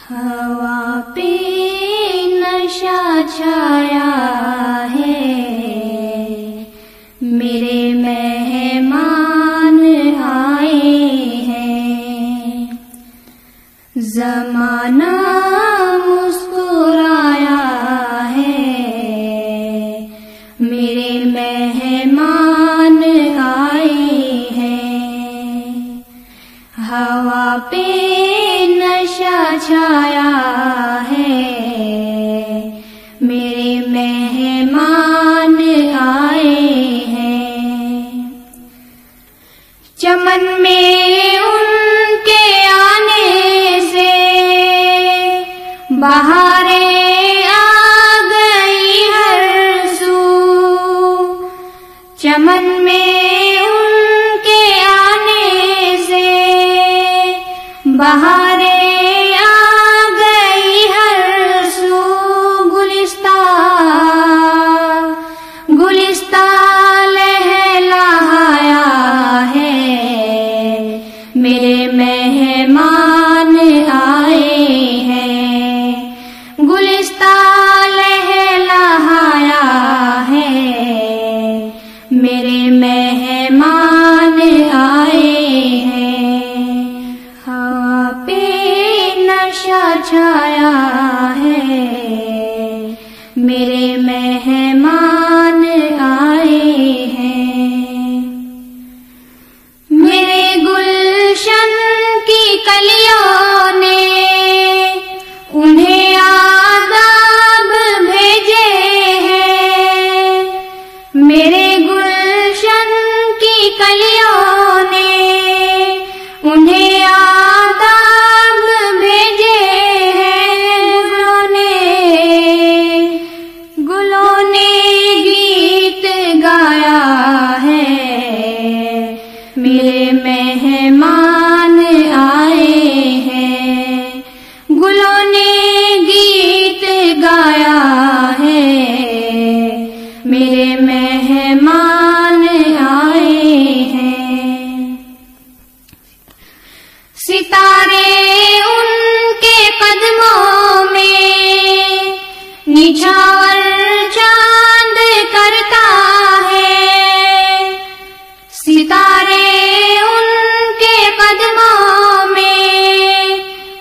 हवा पे नशा छाया है, मेरे मेहमान आए हैं। ज़माना मुस्कुराया है, मेरे मेहमान आए हैं। हवा पे नशा छाया है, मेरे मेहमान आए हैं। चमन में उनके आने से बहारें आ गई हर सू। चमन में उनके आने से बहारें मेरे मेहमान आए हैं। गुलिस्तां लहलहाया है, मेरे मेहमान आए हैं। हवा पे नशा छाया है, मेरे मेहमान आए हैं। कलियों ने उन्हें आदाब भेजे हैं, मेरे गुलशन की कलियों ने उन्हें आदाब भेजे हैं। गुलों ने गीत गाया है, मेरे मेहमान आए हैं। गुलों ने गीत गाया है, मेरे मेहमान आए हैं। सितारे उनके कदमों में निछावर चांद करता है। सितारे उनके कदमों में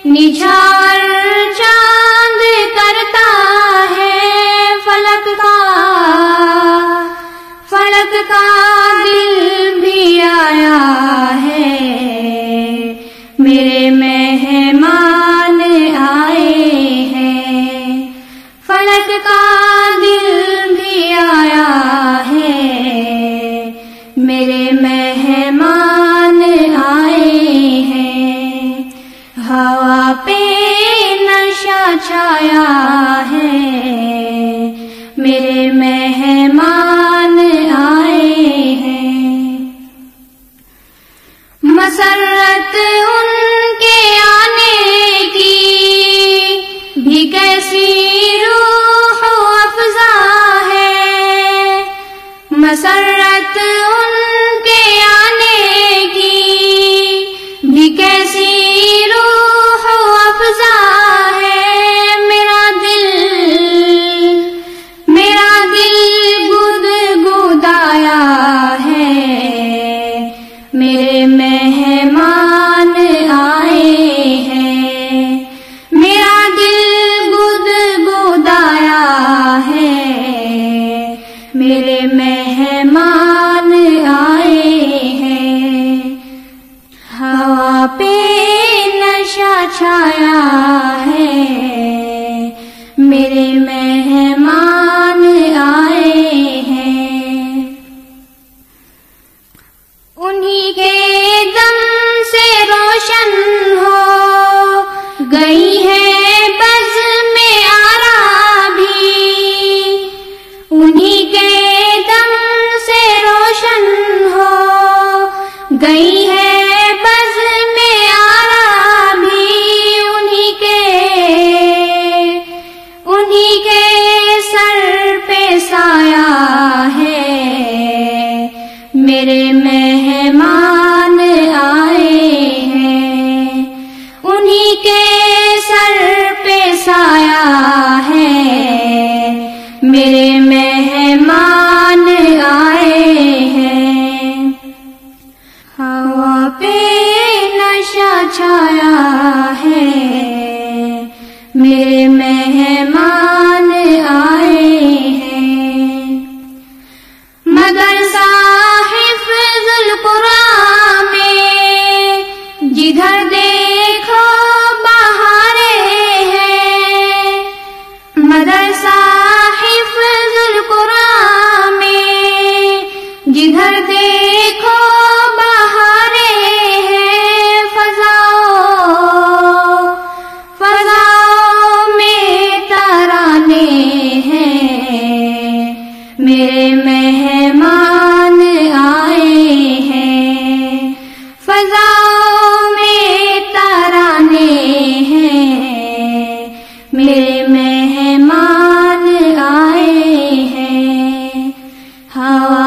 निछावर चांद करता है। फलक का दिल भी आया है, मेरे मेहमान आए हैं। फलक का दिल भी आया है, मेरे मेहमान आए हैं। हवा पे नशा छाया है, मेरे मेहमान आए हैं। मसरत उनके आने की भी कैसी रूह अफ़ज़ा है। मसरत उनके आने की भी कैसी रूह अफ़ज़ा है। मेरा दिल गुदगुदाया है, मेरे मेहमान आए हैं। मेरा दिल गुदगुदाया है, मेरे मेहमान आए हैं। हवा पे नशा छाया है, मेरे मेहमान आए हैं। उन्हीं के दम से रोशन हो गई है बज़्म में आरा भी। उन्हीं के दम से रोशन हो गई है बज़्म में आरा भी। उन्हीं के सर पे साया है, मेरे मेहमान आए हैं। उन्हीं के सर पे साया है, मेरे मेहमान आए हैं। हवा पे नशा छाया है, मेरे मेहमान आए हैं। मदरसा हिफ्ज़ुल कुरान में जिधर देखो बहारे हैं। मदरसा हिफ्ज़ुल कुरान में जिधर देखो बहारे हैं। फज़ाओं में तराने हैं, मेरे मेहमान आए हैं। फज़ाओं में तराने हैं, मेरे मेहमान आए हैं। हवा